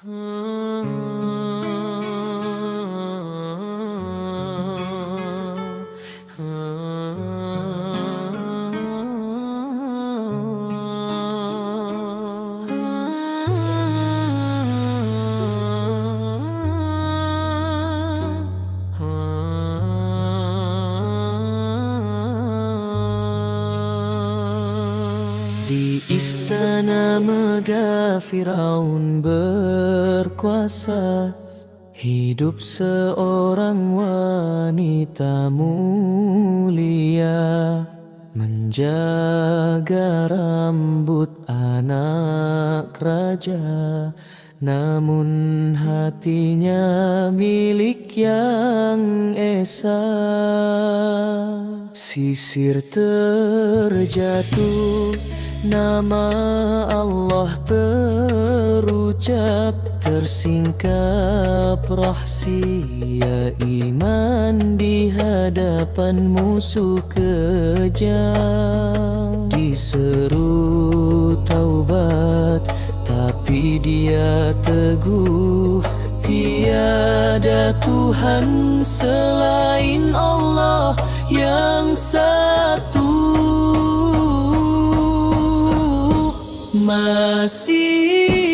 Di istana megah Firaun berkuasa, hidup seorang wanita mulia, menjaga rambut anak raja. Namun hatinya milik yang esa. Sisir terjatuh, nama Allah terucap, tersingkap rahsia iman di hadapan musuh kejam. Diseru taubat, tapi dia teguh, tiada Tuhan selain Allah yang satu. Masih